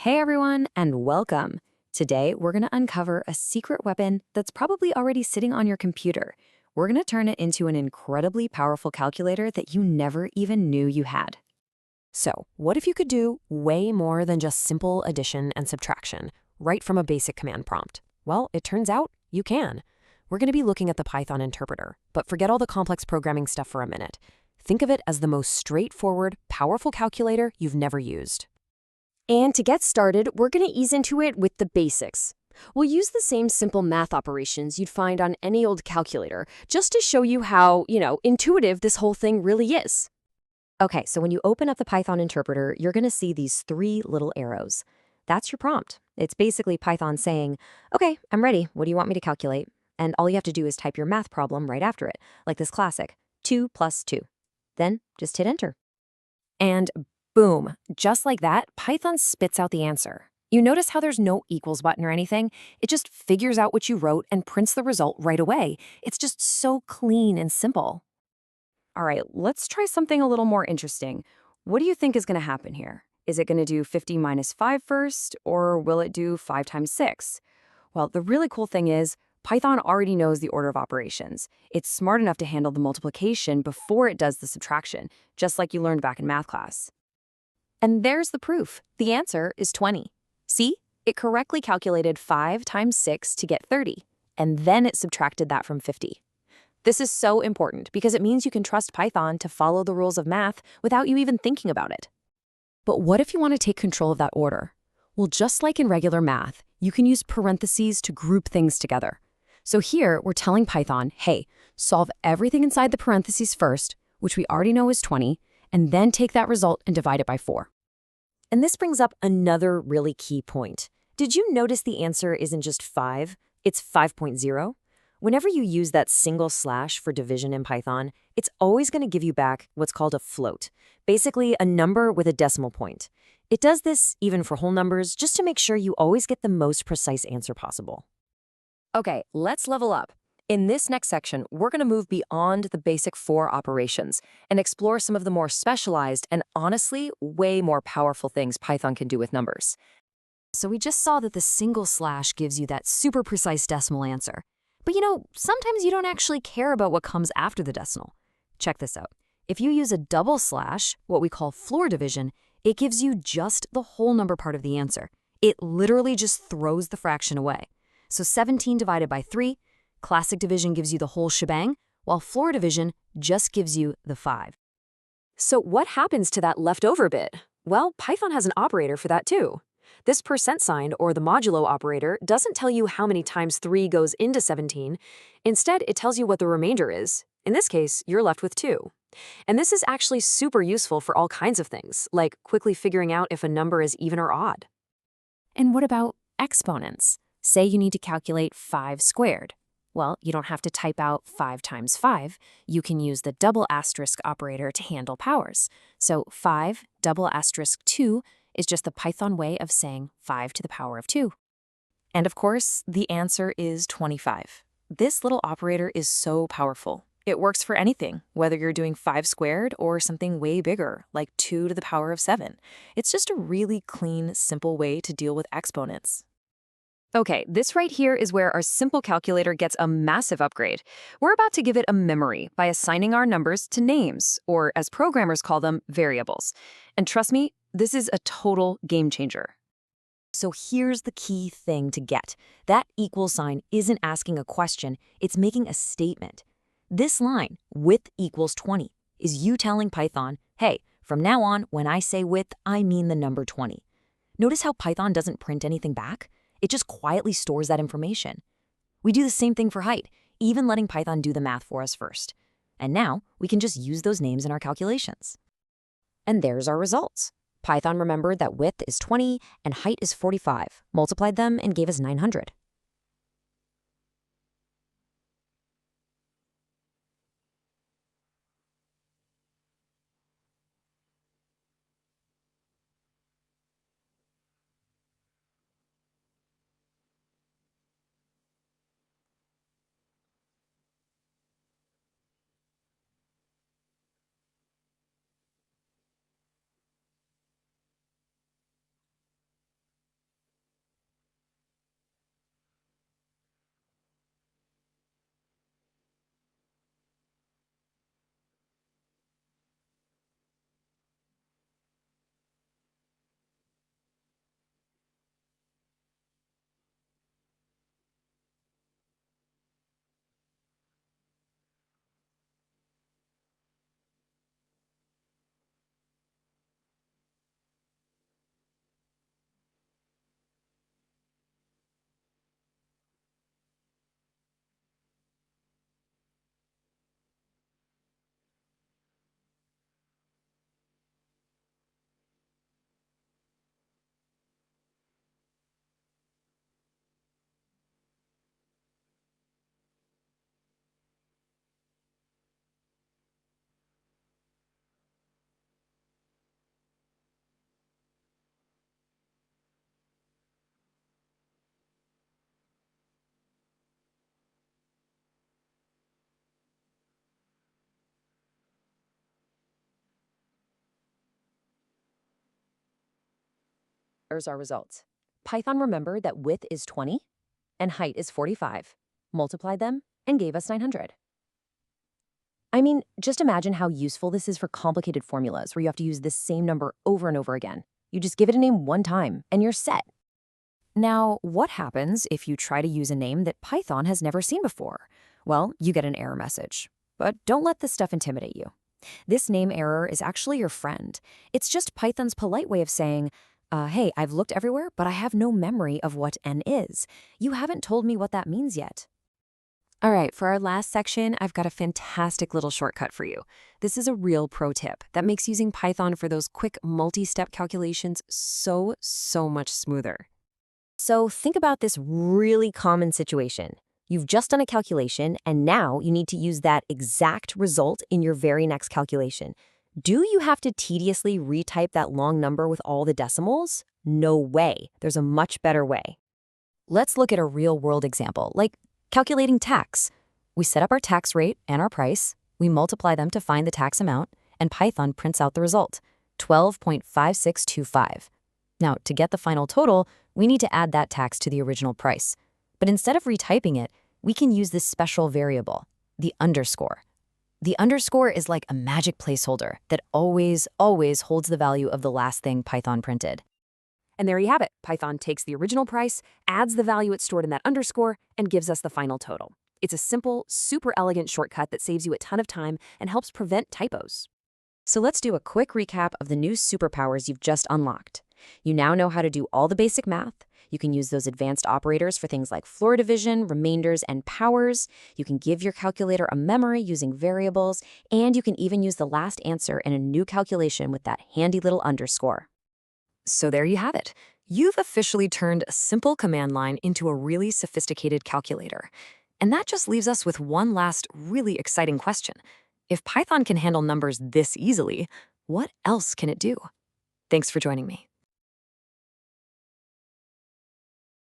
Hey everyone, and welcome. Today, we're going to uncover a secret weapon that's probably already sitting on your computer. We're going to turn it into an incredibly powerful calculator that you never even knew you had. So, what if you could do way more than just simple addition and subtraction, right from a basic command prompt? Well, it turns out you can. We're going to be looking at the Python interpreter, but forget all the complex programming stuff for a minute. Think of it as the most straightforward, powerful calculator you've never used. And to get started, we're going to ease into it with the basics. We'll use the same simple math operations you'd find on any old calculator, just to show you how, intuitive this whole thing really is. Okay, so when you open up the Python interpreter, you're going to see these three little arrows. That's your prompt. It's basically Python saying, okay, I'm ready. What do you want me to calculate? And all you have to do is type your math problem right after it, like this classic, 2 plus 2. Then just hit enter. And boom, just like that, Python spits out the answer. You notice how there's no equals button or anything? It just figures out what you wrote and prints the result right away. It's just so clean and simple. All right, let's try something a little more interesting. What do you think is going to happen here? Is it going to do 50 minus 5 first, or will it do 5 times 6? Well, the really cool thing is, Python already knows the order of operations. It's smart enough to handle the multiplication before it does the subtraction, just like you learned back in math class. And there's the proof. The answer is 20. See? It correctly calculated 5 times 6 to get 30, and then it subtracted that from 50. This is so important because it means you can trust Python to follow the rules of math without you even thinking about it. But what if you want to take control of that order? Well, just like in regular math, you can use parentheses to group things together. So here, we're telling Python, hey, solve everything inside the parentheses first, which we already know is 20, and then take that result and divide it by 4. And this brings up another really key point. Did you notice the answer isn't just 5, it's 5.0? Whenever you use that single slash for division in Python, it's always going to give you back what's called a float, basically a number with a decimal point. It does this even for whole numbers just to make sure you always get the most precise answer possible. Okay, let's level up. In this next section, we're going to move beyond the basic 4 operations and explore some of the more specialized and honestly way more powerful things Python can do with numbers. So we just saw that the single slash gives you that super precise decimal answer. But sometimes you don't actually care about what comes after the decimal. Check this out. If you use a double slash, what we call floor division, it gives you just the whole number part of the answer. It literally just throws the fraction away. So 17 divided by 3, classic division gives you the whole shebang, while floor division just gives you the 5. So what happens to that leftover bit? Well, Python has an operator for that too. This percent sign, or the modulo operator, doesn't tell you how many times 3 goes into 17. Instead, it tells you what the remainder is. In this case, you're left with 2. And this is actually super useful for all kinds of things, like quickly figuring out if a number is even or odd. And what about exponents? Say you need to calculate 5 squared. Well, you don't have to type out 5 times 5. You can use the double asterisk operator to handle powers. So 5 double asterisk 2 is just the Python way of saying 5 to the power of 2. And of course, the answer is 25. This little operator is so powerful. It works for anything, whether you're doing 5 squared or something way bigger, like 2 to the power of 7. It's just a really clean, simple way to deal with exponents. Okay, this right here is where our simple calculator gets a massive upgrade. We're about to give it a memory by assigning our numbers to names, or as programmers call them, variables. And trust me, this is a total game changer. So here's the key thing to get. That equal sign isn't asking a question, it's making a statement. This line, width equals 20, is you telling Python, hey, from now on, when I say width, I mean the number 20. Notice how Python doesn't print anything back? It just quietly stores that information. We do the same thing for height, even letting Python do the math for us first. And now, we can just use those names in our calculations. And there's our results. Python remembered that width is 20 and height is 45, multiplied them and gave us 900. Here's our results. Python remembered that width is 20 and height is 45, multiplied them, and gave us 900. I mean, just imagine how useful this is for complicated formulas where you have to use the same number over and over again. You just give it a name one time, and you're set. Now, what happens if you try to use a name that Python has never seen before? Well, you get an error message. But don't let this stuff intimidate you. This name error is actually your friend. It's just Python's polite way of saying, hey, I've looked everywhere, but I have no memory of what n is. You haven't told me what that means yet. All right, for our last section, I've got a fantastic little shortcut for you. This is a real pro tip that makes using Python for those quick multi-step calculations so much smoother. So think about this really common situation. You've just done a calculation, and now you need to use that exact result in your very next calculation. Do you have to tediously retype that long number with all the decimals? No way. There's a much better way. Let's look at a real-world example, like calculating tax. We set up our tax rate and our price, we multiply them to find the tax amount, and Python prints out the result, 12.5625. Now, to get the final total, we need to add that tax to the original price. But instead of retyping it, we can use this special variable, the underscore. The underscore is like a magic placeholder that always holds the value of the last thing Python printed. And there you have it. Python takes the original price, adds the value it stored in that underscore, and gives us the final total. It's a simple, super elegant shortcut that saves you a ton of time and helps prevent typos. So let's do a quick recap of the new superpowers you've just unlocked. You now know how to do all the basic math. You can use those advanced operators for things like floor division, remainders, and powers. You can give your calculator a memory using variables, and you can even use the last answer in a new calculation with that handy little underscore. So there you have it. You've officially turned a simple command line into a really sophisticated calculator. And that just leaves us with one last really exciting question. If Python can handle numbers this easily, what else can it do? Thanks for joining me.